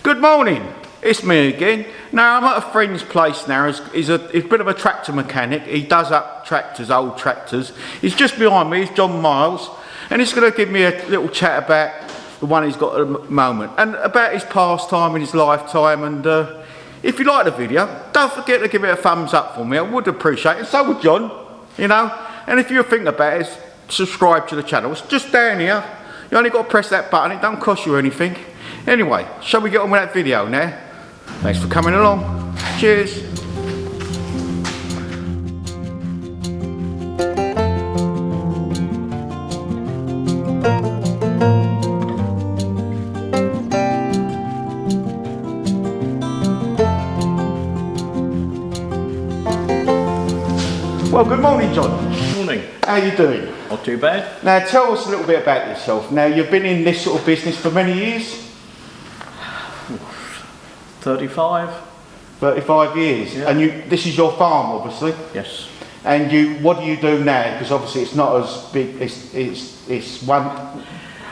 Good morning, it's me again. Now I'm at a friend's place now. He's a bit of a tractor mechanic. He does up tractors, old tractors. He's just behind me, he's John Miles, and he's going to give me a little chat about the one he's got at the moment and about his pastime and his lifetime. And if you like the video, don't forget to give it a thumbs up for me. I would appreciate it, and so would John, you know. And if you're thinking about it, subscribe to the channel. It's just down here. You only got to press that button, it don't cost you anything. Anyway, shall we get on with that video now? Thanks for coming along. Cheers. Well, good morning, John. Morning. How you doing? Not too bad. Now, tell us a little bit about yourself. Now, you've been in this sort of business for many years? 35. 35 years. Yeah. And this is your farm, obviously? Yes. And what do you do now? Because obviously it's not as big, it's one...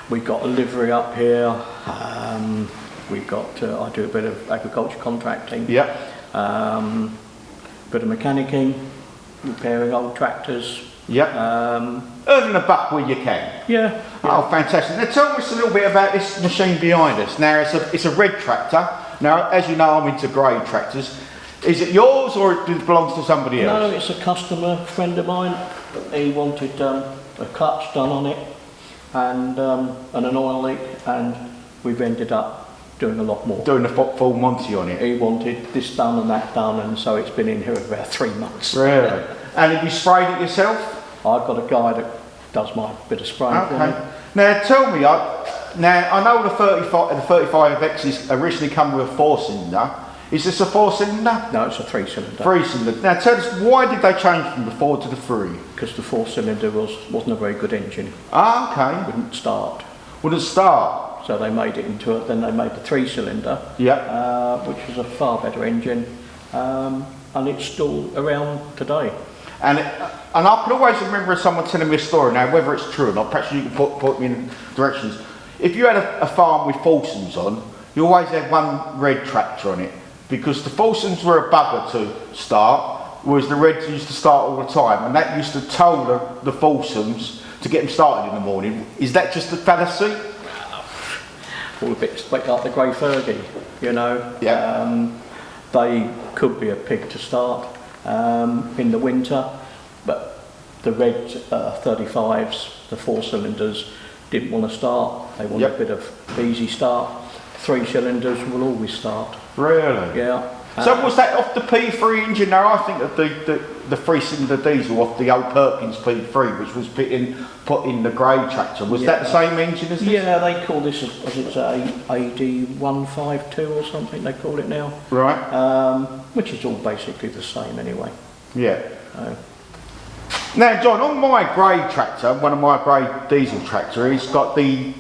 We've got a livery up here. We've got, I do a bit of agriculture contracting. Yep. Bit of mechanicking, repairing old tractors. Yep. Earning a buck where you can. Yeah. Oh, fantastic. Now tell us a little bit about this machine behind us. Now it's a red tractor. Now, as you know, I'm into grey tractors. Is it yours or it belongs to somebody else? No, it's a customer friend of mine. He wanted a clutch done on it and an oil leak, and we've ended up doing a lot more. Doing a full Monty on it. He wanted this done and that done, and so it's been in here about 3 months. Really? And have you sprayed it yourself? I've got a guy that does my bit of spraying for me. Okay. Now tell me, now I know the 35X's originally come with a 4-cylinder. Is this a 4-cylinder? No, it's a 3-cylinder. 3-cylinder. Now tell us, why did they change from the 4 to the 3? Because the 4-cylinder wasn't a very good engine. Ah, okay. Wouldn't start. Wouldn't start. So they made it into it. Then they made the 3-cylinder. Yep. Which is a far better engine, and it's still around today. And I can always remember someone telling me a story. Now, whether it's true or not, perhaps you can put me in directions. If you had a farm with Fulsons on, you always had one red tractor on it, because the Fulsons were a bugger to start, whereas the reds used to start all the time, and that used to tow the Fulsons to get them started in the morning. Is that just a fallacy? All a bit like the grey Fergie, you know. Yeah. They could be a pig to start in the winter, but the red 35s, the 4-cylinders, didn't want to start. They wanted a bit of easy start. 3-cylinders will always start. Really? Yeah. So was that off the P3 engine? Now I think of the 3-cylinder diesel off the old Perkins P3, which was put in the grey tractor. Was that the same engine as this? Yeah, they call this, as it's AD152 or something they call it now. Right. Which is all basically the same anyway. Yeah. Now, John, on my grey tractor, one of my grey diesel tractor, it's got the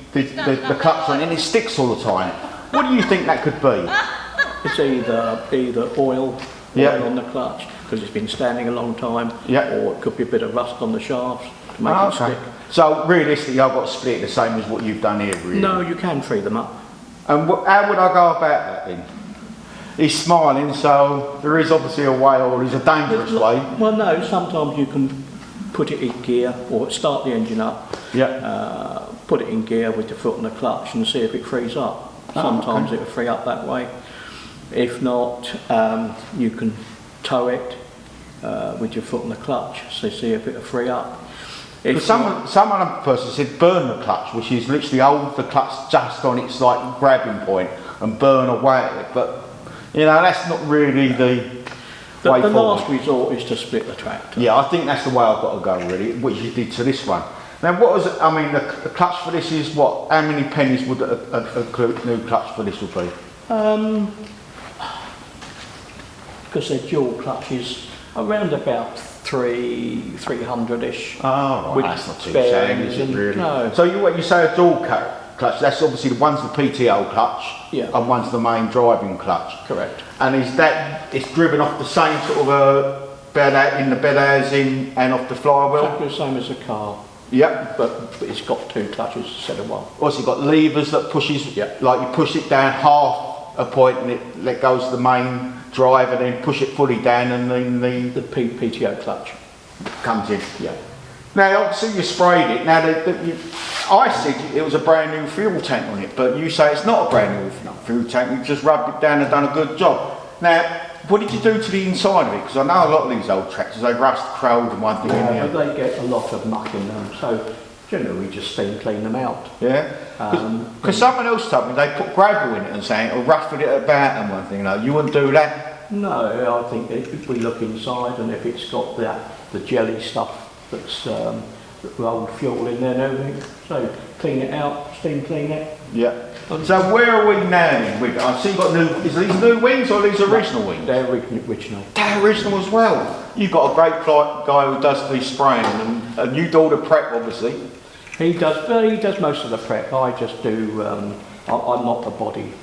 clutch on it and it sticks all the time. What do you think that could be? It's either oil on the clutch, because it's been standing a long time, or it could be a bit of rust on the shafts to make it stick. So realistically, I've got to split it the same as what you've done here, really? No, you can free them up. And how would I go about that then? He's smiling, so there is obviously a way, or there's a dangerous way. Well, no, sometimes you can put it in gear, or start the engine up, put it in gear with your foot on the clutch and see if it frees up. Sometimes it will free up that way. If not, you can tow it with your foot on the clutch, so see if it will free up. Some other person said burn the clutch, which is literally hold the clutch just on its like grabbing point and burn away at it. But you know, that's not really the way forward. The last resort is to split the tractor. Yeah, I think that's the way I've got to go really, which you did to this one. Now, what was it? I mean, the clutch for this is what? How many pennies would a new clutch for this would be? Because they're dual clutches, around about 300-ish. Oh, right, that's not too bad, is it really? No. So what you say a dual clutch, that's obviously the one's the PTO clutch, and one's the main driving clutch. Correct. And is that, it's driven off the same sort of bed out in the bed housing and off the flywheel? Exactly the same as a car. Yep. But it's got two clutches instead of one. Also, you've got levers that pushes, like you push it down half a point and it goes to the main drive and then push it fully down and then The PTO clutch. comes in. Yeah. Now obviously you sprayed it. Now I said it was a brand new fuel tank on it, but you say it's not a brand new fuel tank. You just rubbed it down and done a good job. Now, what did you do to the inside of it? Because I know a lot of these old tractors, they rust, crowd and one thing in there. But they get a lot of muck in them, so generally we just steam clean them out. Yeah? Because someone else told me they put gravel in it and saying, or roughed it about and one thing, you wouldn't do that? No, I think if we look inside and if it's got the jelly stuff that's old fuel in there and everything, so clean it out, steam clean it. Yeah. So where are we now then? I see you've got is these new wings or these original wings? They're original. They're original as well. You've got a great guy who does the spraying and you do all the prep obviously. He does most of the prep. I just do, I'm not the body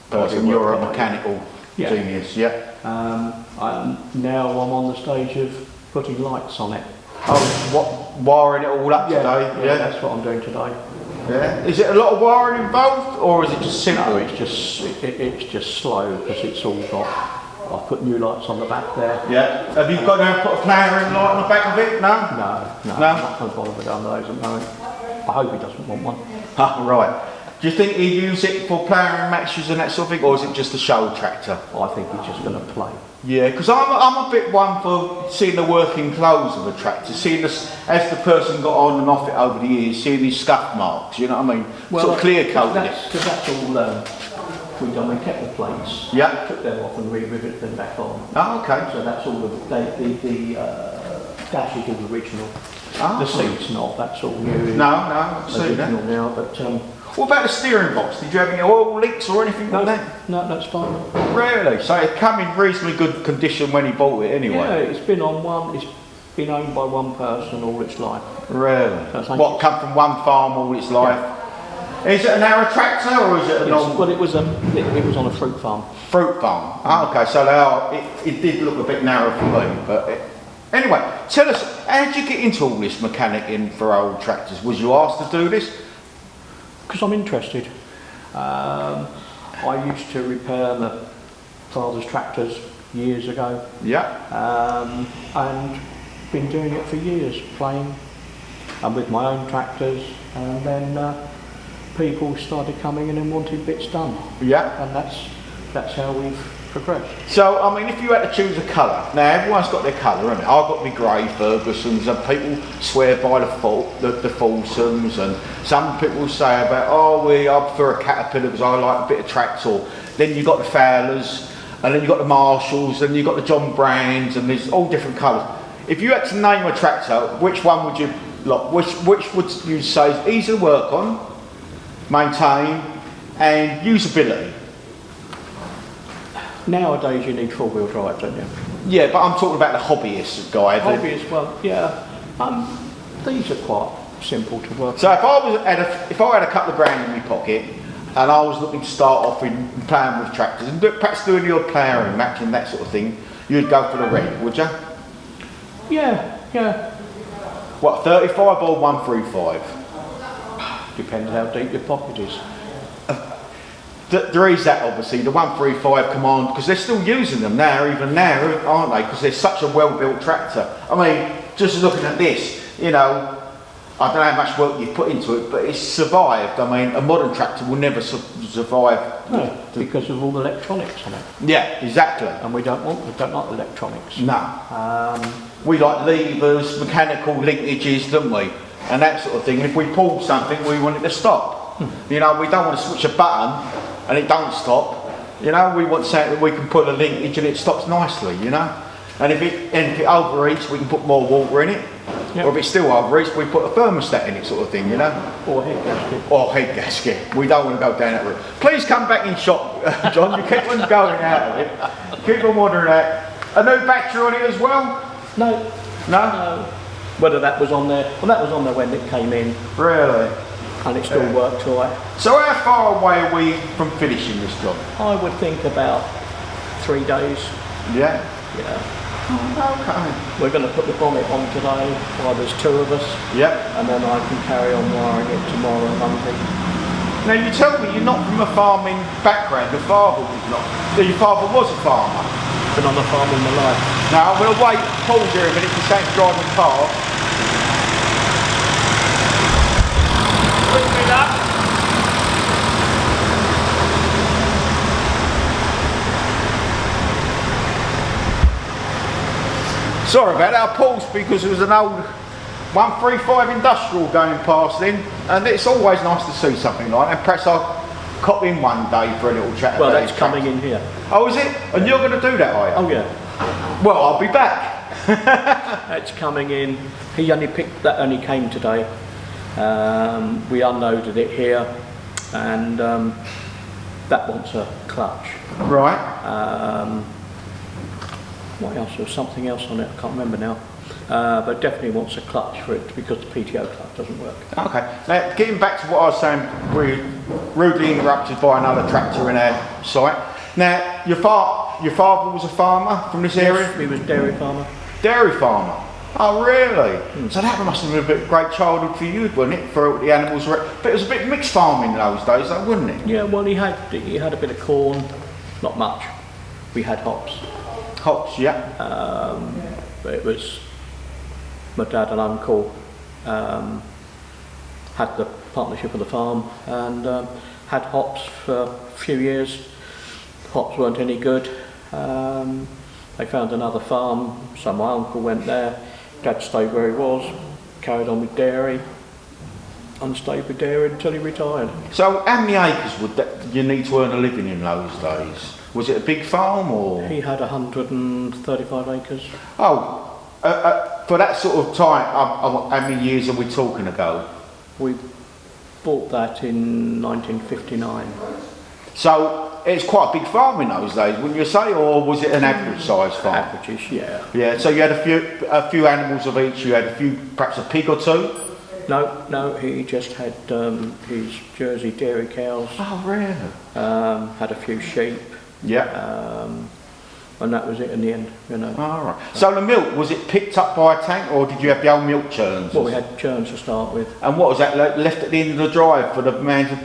person. You're a mechanical genius, yeah. Now I'm on the stage of putting lights on it. Oh, wiring it all up today? Yeah, that's what I'm doing today. Yeah. Is it a lot of wiring involved, or is it just simple? No, it's just slow because it's all got. I put new lights on the back there. Yeah. Have you got to put a flowering light on the back of it? No. No. I'm not going to bother with those at the moment. I hope he doesn't want one. Ah, right. Do you think he'd use it for ploughing matches and that sort of thing, or is it just a show tractor? I think he's just going to play. Yeah, because I'm a bit one for seeing the working clothes of a tractor, seeing this, as the person got on and off it over the years, seeing these scuff marks, you know what I mean? Well, sort of clear coating it. Because that's all we've done. We kept the plates, took them off and re-riveted them back on. Oh, okay. So that's all the dash is all original. Oh, the seat's not, that's all new. No, I've seen that. Now, but what about the steering box? Did you have any oil leaks or anything like that? No, that's fine. Really? So it came in reasonably good condition when he bought it anyway? Yeah, it's been been owned by one person all its life. Really? What, come from one farm all its life? Yeah. Is it an narrow tractor or is it a normal? Well, it was on a fruit farm. Fruit farm? Oh, okay, so they are, it did look a bit narrow for me, but anyway, tell us, how did you get into all this mechanicking for old tractors? Was you asked to do this? Because I'm interested. I used to repair my father's tractors years ago. Yeah. And been doing it for years, playing and with my own tractors, and then people started coming in and wanted bits done. Yeah. And that's how we've progressed. So, I mean, if you had to choose a colour, now everyone's got their colour, haven't they? I've got my grey Fergusons, and people swear by the Fulsums, and some people say about, I prefer a Caterpillar because I like a bit of Tractor. Then you've got the Fowlers, and then you've got the Marshalls, and you've got the John Brands, and there's all different colours. If you had to name a tractor, which one would you like? Which would you say is easy to work on, maintain, and usability? Nowadays you need four-wheel drive, don't you? Yeah, but I'm talking about the hobbyist guy. Hobbyist, well, yeah. These are quite simple to work. So if I had a couple of grand in my pocket, and I was looking to start off in ploughing with tractors, and perhaps doing your ploughing, matching that sort of thing, you'd go for the red, would you? Yeah. What, 35 or 135? Depends how deep your pocket is. There is that, obviously, the 135 Command, because they're still using them now, even now, aren't they? Because they're such a well-built tractor. I mean, just looking at this, I don't know how much work you've put into it, but it's survived. I mean, a modern tractor will never survive. No, because of all the electronics on it. Yeah, exactly. And we don't like electronics. No. We like levers, mechanical linkages, don't we? And that sort of thing. And if we pull something, we want it to stop. We don't want to switch a button and it don't stop. We want something that we can put a linkage and it stops nicely, And if it overheats, we can put more water in it. Yep. Or if it still overheats, we put a thermostat in it, sort of thing, Or head gasket. Or head gasket. We don't want to go down that route. Please come back in shot, John. You keep on going out of it. Keep on wandering out. A new battery on it as well? No. Whether that was on there, well, that was on there when it came in. Really? And it still worked all right. So how far away are we from finishing this job? I would think about 3 days. Yeah? Yeah. Okay. We're going to put the bonnet on today while there's 2 of us. Yep. And then I can carry on wiring it tomorrow, Monday. Now you tell me you're not from a farming background. Your father was not. Your father was a farmer. Been on the farm all my life. Now I'm going to wait, pause here a minute for Saint's driving past. Bring me that. Sorry about that, I paused because there was an old 135 industrial going past then, and it's always nice to see something like that. Perhaps I'll cop in one day for a little chat. Well, about that's coming in here. Oh, is it? And you're going to do that, are you? Oh, yeah. Well, I'll be back. That's coming in. He only came today. We unloaded it here, and that wants a clutch. Right. What else? There was something else on it, I can't remember now. But definitely wants a clutch for it because the PTO clutch doesn't work. Okay. Now, getting back to what I was saying, we're rudely interrupted by another tractor in our site. Now, your father was a farmer from this area? Yes, he was a dairy farmer. Dairy farmer? Oh, really? So that must have been a bit great childhood for you, wasn't it? For the animals, but it was a bit mixed farming in those days, though, wasn't it? Yeah, well, he had a bit of corn, not much. We had hops. Hops, yeah. But it was my dad and uncle had the partnership of the farm and had hops for a few years. Hops weren't any good. They found another farm, so my uncle went there. Dad stayed where he was, carried on with dairy, and stayed with dairy until he retired. So how many acres would you need to earn a living in those days? Was it a big farm or? He had 135 acres. Oh, for that sort of time, how many years are we talking ago? We bought that in 1959. So it's quite a big farm in those days, wouldn't you say, or was it an average size farm? Averages, yeah. Yeah. So you had a few animals of each. You had a few, perhaps a pig or two. No, he just had his Jersey dairy cows. Oh, really? Had a few sheep. Yeah. And that was it in the end, you know. All right. So the milk, was it picked up by a tank, or did you have the old milk churns? Well, we had churns to start with. And what was that, left at the end of the drive for the man to?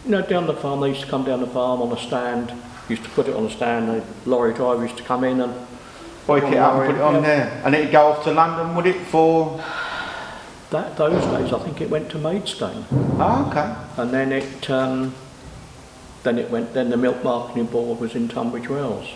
You know, down the farm, they used to come down the farm on a stand. Used to put it on a stand. The lorry driver used to come in and Boik it up and put it on there. And it'd go off to London, would it, for? Those days, I think it went to Maidstone. Oh, okay. And then the milk marketing board was in Tunbridge Wells.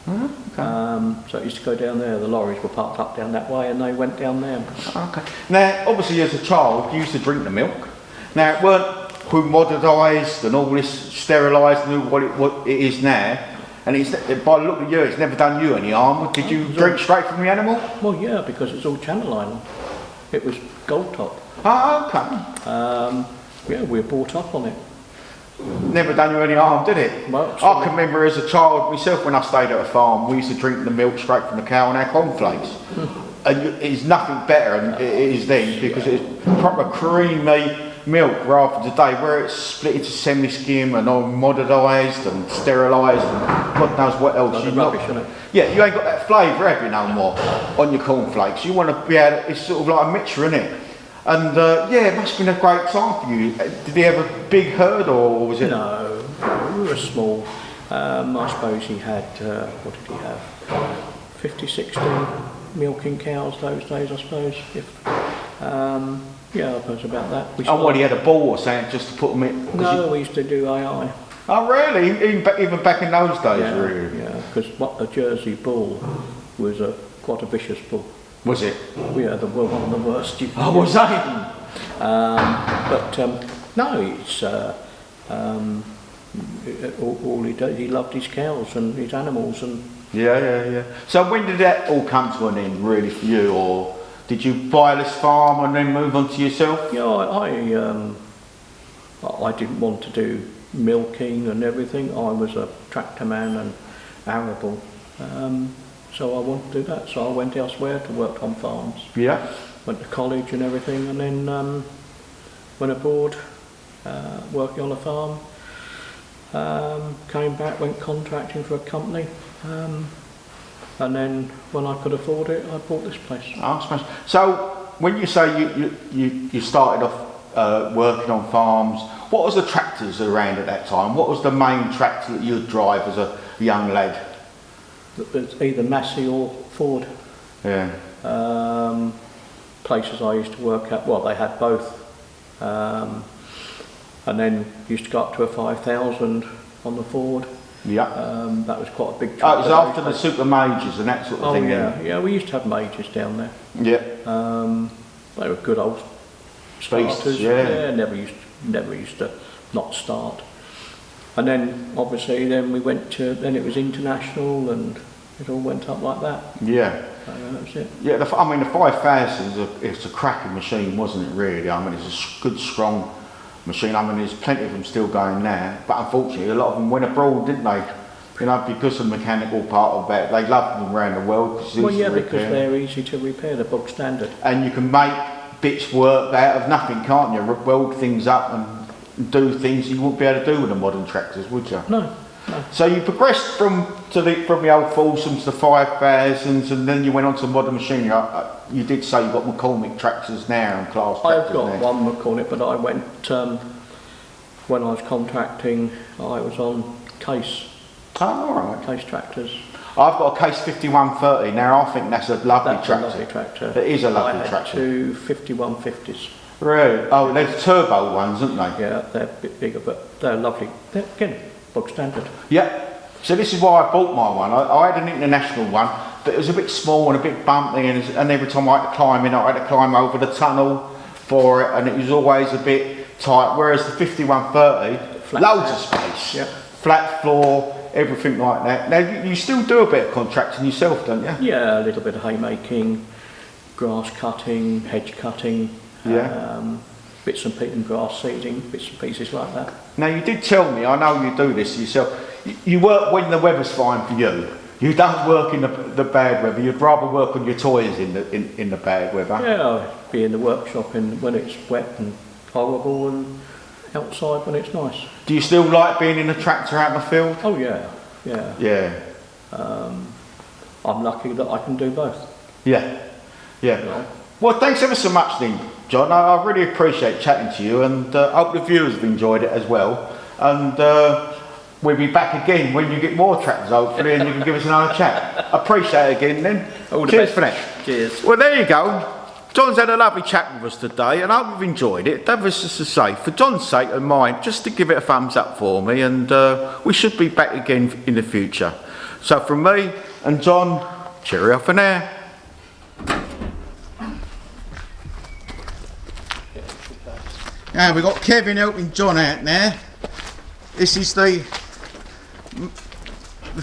Oh, okay. So it used to go down there. The lorries were parked up down that way, and they went down there. Okay. Now, obviously, as a child, you used to drink the milk. Now, it weren't homogenised and all this sterilised and what it is now. And it's, by the look of you, it's never done you any harm. Did you drink straight from the animal? Well, yeah, because it's all Channel Island. It was Gold Top. Oh, okay. Yeah, we were brought up on it. Never done you any harm, did it? Well, I can remember as a child myself when I stayed at a farm, we used to drink the milk straight from the cow and our cornflakes. And it's nothing better than it is then because it's proper creamy milk rather than today where it's split into semi-skim and all modernised and sterilised and God knows what else. Like rubbish, isn't it? Yeah, you ain't got that flavour, have you, no more on your cornflakes. You want to be able to, it's sort of like a mixture, isn't it? And yeah, it must have been a great time for you. Did he have a big herd or was it? No, we were small. I suppose he had, what did he have? 50, 60 milking cows those days, I suppose. Yeah, I suppose about that. And what, he had a bull or something just to put them in? No, we used to do AI. Oh really? Even back in those days, yeah, really? Yeah, because a Jersey bull was quite a vicious bull. Was it? Yeah, one of the worst. Oh, was they? No, it's all he did. He loved his cows and his animals and. Yeah. So when did that all come to an end, really, for you, or did you buy this farm and then move on to yourself? Yeah, I didn't want to do milking and everything. I was a tractor man and arable. So I wanted to do that, so I went elsewhere to work on farms. Yeah. Went to college and everything, and then went abroad, working on a farm. Came back, went contracting for a company, and then when I could afford it, I bought this place. Oh, smash. So when you say you started off working on farms. What was the tractors around at that time? What was the main tractor that you'd drive as a young lad? It's either Massey or Ford. Yeah. Places I used to work at, well, they had both. And then used to go up to a 5,000 on the Ford. Yeah. That was quite a big tractor. Oh, it was after the super majors and that sort of thing. Yeah, yeah, we used to have majors down there. Yeah. They were good old starters. Yeah. Never used to not start. And then obviously then we went to, then it was international and it all went up like that. Yeah. That was it. Yeah, the 5,000 it's a cracking machine, wasn't it really? I mean, it's a good, strong machine. I mean, there's plenty of them still going now, but unfortunately a lot of them went abroad, didn't they? You know, because of the mechanical part of that, they loved them around the world. Well, yeah, because they're easy to repair, the bog standard. And you can make bits work out of nothing, can't you? Weld things up and do things you wouldn't be able to do with the modern tractors, would you? No. So you progressed from the old Fulsoms to 5,000s, and then you went on to modern machinery. You did say you've got McCormick tractors now and class tractors. I've got one McCormick, but I went when I was contracting. I was on Case. Oh, all right. Case tractors. I've got a Case 5130 now. I think that's a lovely tractor. A lovely tractor. It is a lovely tractor. I had two 5150s. Really? Oh, there's turbo ones, aren't they? Yeah, they're a bit bigger, but they're lovely. They're, again, bog standard. Yeah. So this is why I bought my one. I had an international one, but it was a bit small and a bit bumpy, and every time I had to climb in, I had to climb over the tunnel for it, and it was always a bit tight. Whereas the 5130, loads of space, yeah. Flat floor, everything like that. Now you still do a bit of contracting yourself, don't you? Yeah, a little bit of haymaking, grass cutting, hedge cutting. Yeah. Bits and pieces, grass seeding, bits and pieces like that. Now you did tell me, I know you do this yourself, you work when the weather's fine for you. You don't work in the bad weather. You'd rather work on your toys in the bad weather. Yeah, I'd be in the workshop when it's wet and horrible, and outside when it's nice. Do you still like being in a tractor out in the field? Oh yeah, yeah. Yeah. I'm lucky that I can do both. Yeah, yeah. You know? Well, thanks ever so much then, John. I really appreciate chatting to you, and I hope the viewers have enjoyed it as well. And we'll be back again when you get more tractors, hopefully, and you can give us another chat. Appreciate it again then. All the Cheers best. for that. Cheers. Well, there you go. John's had a lovely chat with us today, and I hope you've enjoyed it. That was just to say, for John's sake and mine, just to give it a thumbs up for me, and we should be back again in the future. So from me and John, cheerio for now. Now we've got Kevin helping John out now. This is the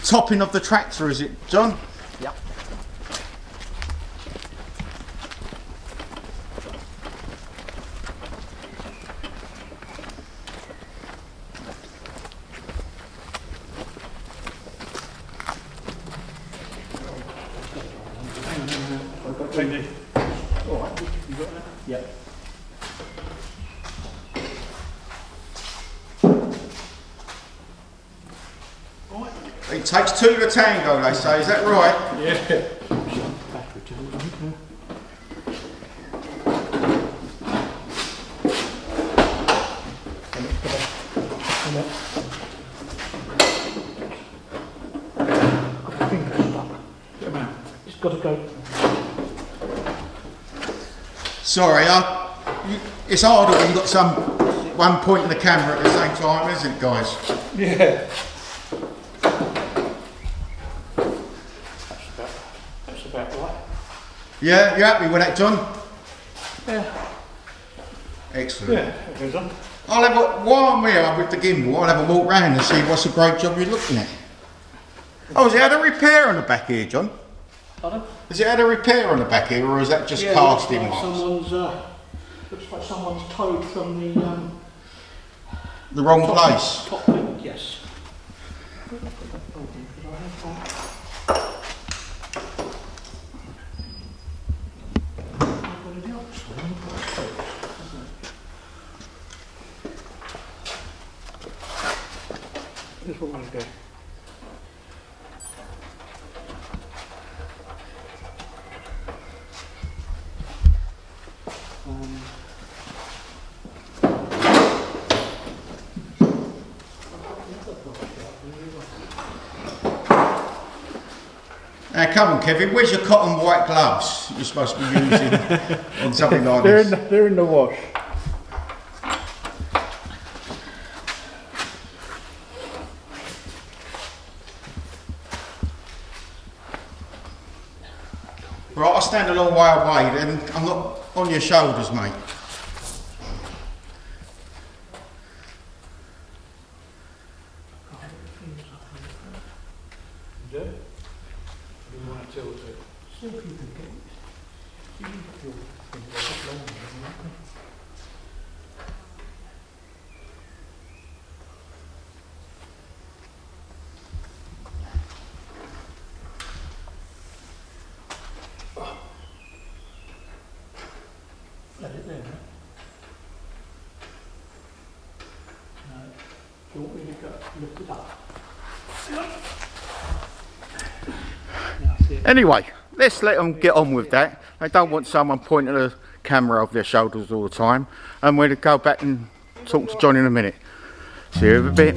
topping of the tractor, is it, John? Yep. Alright, you got that? Yep. It takes two to tango, they say, is that right? Yeah. It's got to go. Sorry, it's harder when you've got one point in the camera at the same time, isn't it, guys? Yeah. That's about right. Yeah, you happy with that, John? Yeah. Excellent. Yeah, it goes on. While I'm here with the gimbal, I'll have a walk round and see what's a great job you're looking at. Oh, has it had a repair on the back here, John? Pardon? Has it had a repair on the back here, or is that just cast in marks? Looks like someone's towed from The wrong place? Top link, yes. This one will go. Now come on, Kevin, where's your cotton white gloves you're supposed to be using on something like this? They're in the wash. Right, I stand a long way away, then I'm not on your shoulders, mate. Let it there, no? No. Do you want me to go lift it up? Anyway, let's let them get on with that. They don't want someone pointing the camera over their shoulders all the time. And we'll go back and talk to John in a minute. See you in a bit.